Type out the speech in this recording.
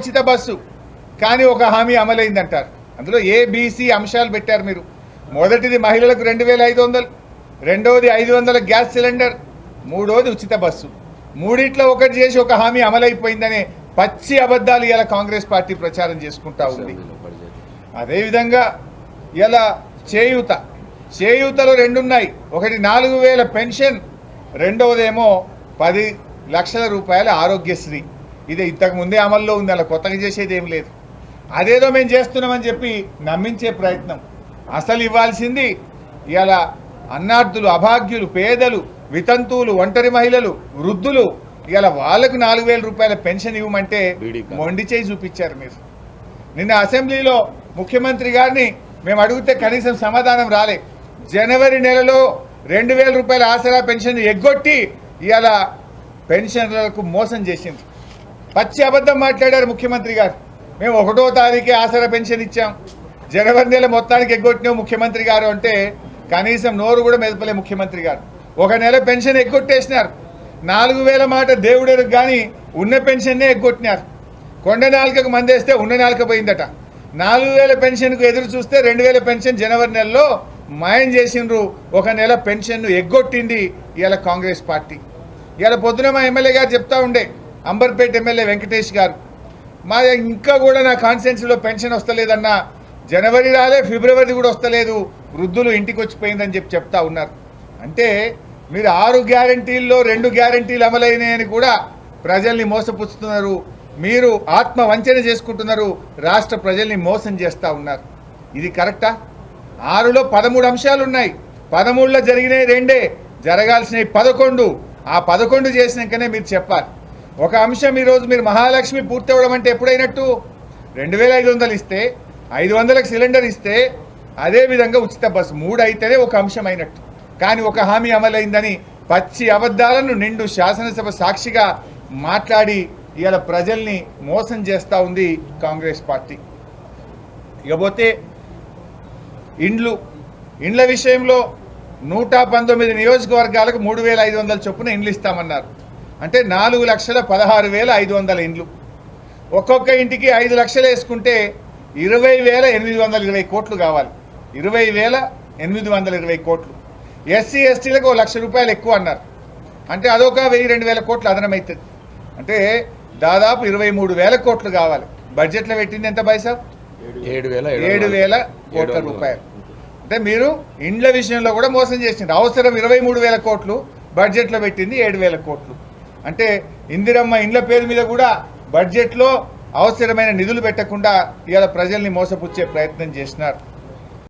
ఉచిత బస్సు కానీ ఒక హామీ అమలైందంటారు. అందులో ఏబీసీ అంశాలు పెట్టారు మీరు. మొదటిది మహిళలకు 2500, రెండవది 500 గ్యాస్ సిలిండర్, మూడోది ఉచిత బస్సు. మూడిట్లో ఒకటి చేసి ఒక హామీ అమలైపోయిందనే పచ్చి అబద్ధాలు ఇలా కాంగ్రెస్ పార్టీ ప్రచారం చేసుకుంటా ఉంది. అదేవిధంగా ఇలా చేయూతలో రెండున్నాయి. ఒకటి 4000 పెన్షన్, రెండవదేమో 10 లక్షల రూపాయల ఆరోగ్యశ్రీ. ఇది ఇంతకు ముందే అమల్లో ఉంది, అలా కొత్తగా చేసేది ఏం లేదు. అదేదో మేము చేస్తున్నామని చెప్పి నమ్మించే ప్రయత్నం. అసలు ఇవ్వాల్సింది ఇలా అన్నార్థులు, అభాగ్యులు, పేదలు, వితంతువులు, ఒంటరి మహిళలు, వృద్ధులు, ఇలా వాళ్ళకు 4000 రూపాయల పెన్షన్ ఇవ్వమంటే మొండి చేయి చూపించారు మీరు. నిన్న అసెంబ్లీలో ముఖ్యమంత్రి గారిని మేము అడిగితే కనీసం సమాధానం రాలే. జనవరి నెలలో 2000 రూపాయల ఆసరా పెన్షన్ ఎగ్గొట్టి ఇలా పెన్షన్లకు మోసం చేసింది. పచ్చి అబద్ధం మాట్లాడారు ముఖ్యమంత్రి గారు. మేము 1వ తారీఖే ఆసరా పెన్షన్ ఇచ్చాం, జనవరి నెల మొత్తానికి ఎగ్గొట్టినాం ముఖ్యమంత్రి గారు అంటే కనీసం నోరు కూడా మెదపలే ముఖ్యమంత్రి గారు. ఒక నెల పెన్షన్ ఎగ్గొట్టేసినారు. 4000 మాట దేవుడెరుగు కానీ ఉన్న పెన్షన్నే ఎగ్గొట్టినారు. కొండ నాలుకకు మందేస్తే ఉన్న నాలుక పోయిందట. 4000 పెన్షన్కు ఎదురు చూస్తే 2000 పెన్షన్ జనవరి నెలలో మాయం చేసిండ్రు. ఒక నెల పెన్షన్ను ఎగ్గొట్టింది ఇలా కాంగ్రెస్ పార్టీ. ఇలా పొద్దున మా ఎమ్మెల్యే గారు చెప్తా ఉండే, అంబర్పేట ఎమ్మెల్యే వెంకటేష్ గారు, మా ఇంకా కూడా నా కాన్స్టిట్యున్సీలో పెన్షన్ వస్తలేదన్నా, జనవరి రాలే, ఫిబ్రవరి కూడా వస్తలేదు, వృద్ధులు ఇంటికి వచ్చిపోయిందని చెప్తా ఉన్నారు. అంటే మీరు 6 గ్యారంటీల్లో 2 గ్యారంటీలు అమలైనాయని కూడా ప్రజల్ని మోసపుచ్చుతున్నారు. మీరు ఆత్మ వంచన చేసుకుంటున్నారు, రాష్ట్ర ప్రజల్ని మోసం చేస్తూ ఉన్నారు. ఇది కరెక్టా? 6లో 13 అంశాలు ఉన్నాయి. 13లో జరిగినాయి 2, జరగాల్సినవి 11. ఆ 11 చేసినాకనే మీరు చెప్పాలి. ఒక అంశం ఈరోజు మీరు మహాలక్ష్మి పూర్తి అవ్వడం అంటే ఎప్పుడైనట్టు? 2500 ఇస్తే, 500లకు సిలిండర్ ఇస్తే, అదేవిధంగా ఉచిత బస్సు 3 అయితేనే ఒక అంశం అయినట్టు. కానీ ఒక హామీ అమలైందని పచ్చి అబద్ధాలను నిండు శాసనసభ సాక్షిగా మాట్లాడి ఇవాళ ప్రజల్ని మోసం చేస్తూ ఉంది కాంగ్రెస్ పార్టీ. ఇకపోతే ఇండ్ల విషయంలో 119 నియోజకవర్గాలకు 3500 చొప్పున ఇండ్లు ఇస్తామన్నారు. అంటే 4,16,500 ఇండ్లు. ఒక్కొక్క ఇంటికి 5 లక్షలు వేసుకుంటే 20,820 కోట్లు కావాలి. 20,820 కోట్లు. ఎస్సీ ఎస్టీలకు 1 లక్ష రూపాయలు ఎక్కువ అన్నారు. అంటే అదొక 1,000-2,000 కోట్లు అదనమవుతుంది. అంటే దాదాపు 23,000 కోట్లు కావాలి. బడ్జెట్లో పెట్టింది ఎంత పైసా? 7,000 కోట్ల రూపాయలు. అంటే మీరు ఇండ్ల విషయంలో కూడా మోసం చేసింది. అవసరం 23,000 కోట్లు, బడ్జెట్లో పెట్టింది 7,000 కోట్లు. అంటే ఇందిరమ్మ ఇండ్ల పేరు మీద కూడా బడ్జెట్లో అవసరమైన నిధులు పెట్టకుండా ఇవాళ ప్రజల్ని మోసపుచ్చే ప్రయత్నం చేసినారు.